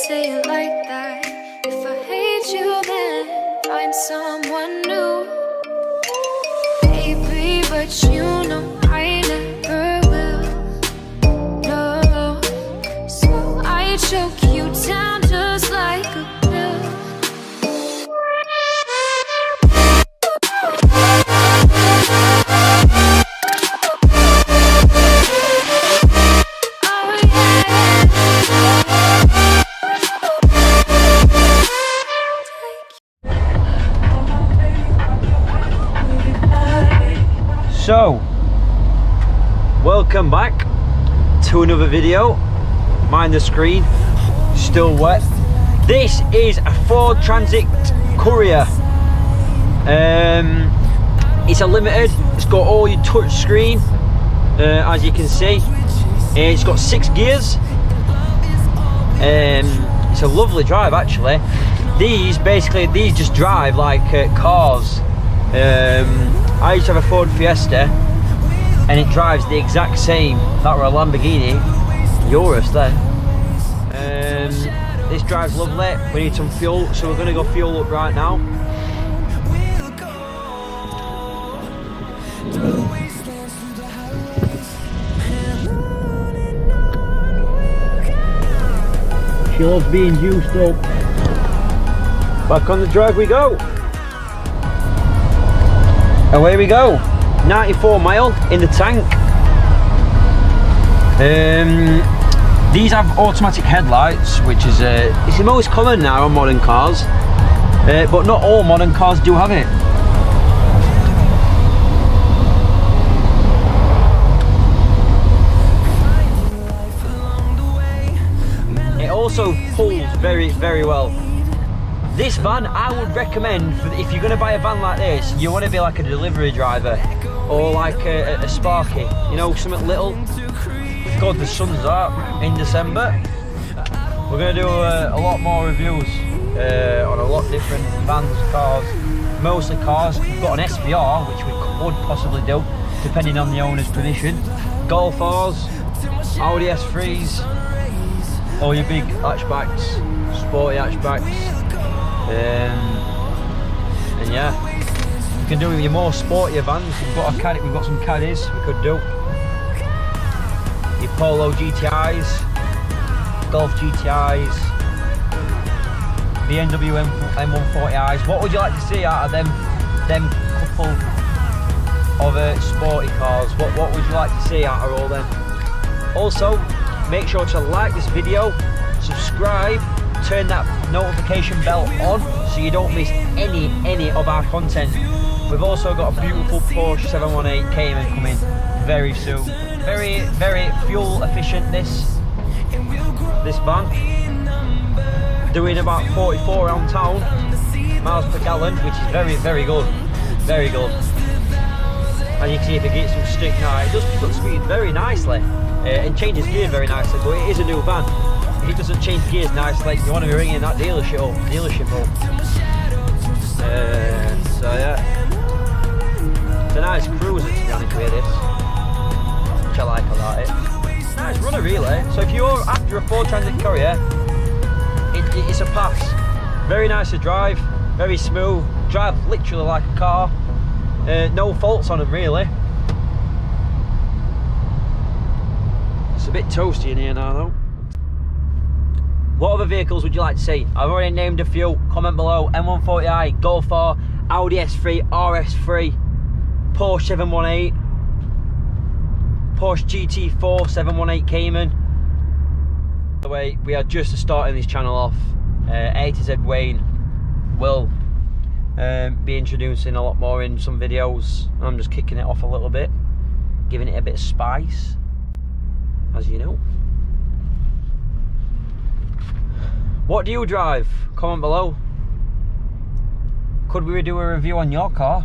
say it like that. If I hate you, then find someone new. Baby, but you know I never will. No, so I choke you down just like a pill. So, welcome back to another video. Mind the screen, still wet. This is a Ford Transit Courier. It's a limited, it's got all your touch screen, as you can see. It's got 6 gears. It's a lovely drive actually. These just drive like cars. I used to have a Ford Fiesta and it drives the exact same. That were a Lamborghini Urus then. This drives lovely. We need some fuel, so we're going to go fuel up right now. She loves being juiced up. Back on the drive we go. Away we go. 94 mile in the tank. These have automatic headlights, which is it's the most common now on modern cars, but not all modern cars do have it. It also pulls very, very well. This van I would recommend for if you're going to buy a van like this. You want to be like a delivery driver or like a Sparky, you know, something little. God, the sun's out in December. We're going to do a lot more reviews on a lot different vans, cars, mostly cars. We've got an SVR which we could possibly do depending on the owner's permission. Golf R's, Audi S3s, all your big hatchbacks, sporty hatchbacks. And yeah, you can do with your more sportier vans. We've got some caddies we could do. Your Polo GTIs, Golf GTIs, BMW M140i's. What would you like to see out of them couple of sporty cars? What would you like to see out of all them? Also, make sure to like this video, subscribe, turn that notification bell on so you don't miss any of our content. We've also got a beautiful Porsche 718 Cayman coming very soon. Very, very fuel efficient this van. Doing about 44 around town miles per gallon, which is very, very good. Very good. And you can see if it gets some stick now, it does pick up speed very nicely and changes gear very nicely, but it is a new van. If it doesn't change gears nicely, you want to be ringing that dealership up. So yeah, it's a nice cruiser to be honest with this, which I like about it. Nice runner really. So if you're after a Ford Transit Courier, it's a pass. Very nice to drive, very smooth, drive literally like a car. No faults on them really. It's a bit toasty in here now though. What other vehicles would you like to see? I've already named a few. Comment below. M140i, Golf R, Audi S3, RS3, Porsche 718, Porsche GT4 718 Cayman. By the way, we are just starting this channel off. A2Z Wayne will be introducing a lot more in some videos. I'm just kicking it off a little bit, giving it a bit of spice, as you know. What do you drive? Comment below. Could we do a review on your car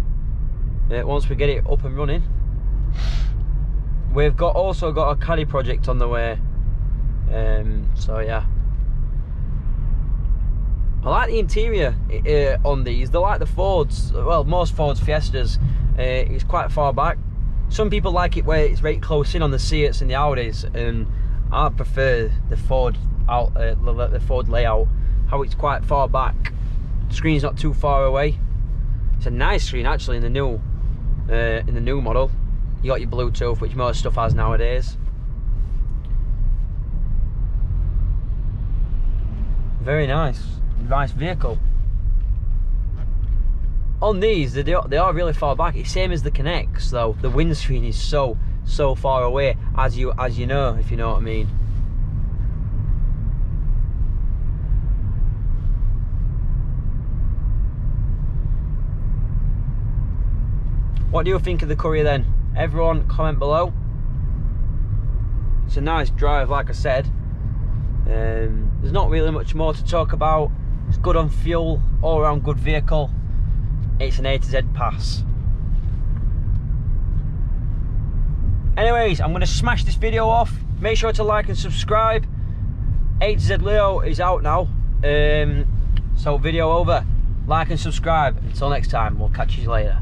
once we get it up and running? We've also got a caddy project on the way. So yeah. I like the interior on these. They're like the Fords. Well, most Fords Fiestas. It's quite far back. Some people like it where it's very close in on the Seats and the Audis, and I prefer the Ford out the Ford layout, how it's quite far back. The screen's not too far away. It's a nice screen actually in the new model. You got your Bluetooth, which most stuff has nowadays. Very nice vehicle. On these, they are really far back. It's same as the Connects though. The windscreen is so far away, as you know, if you know what I mean. What do you think of the Courier then? Everyone comment below. It's a nice drive, like I said. There's not really much more to talk about. It's good on fuel, all around good vehicle. It's an A to Z pass. Anyways, I'm going to smash this video off. Make sure to like and subscribe. A2Z Leo is out now. So video over. Like and subscribe. Until next time, we'll catch you later.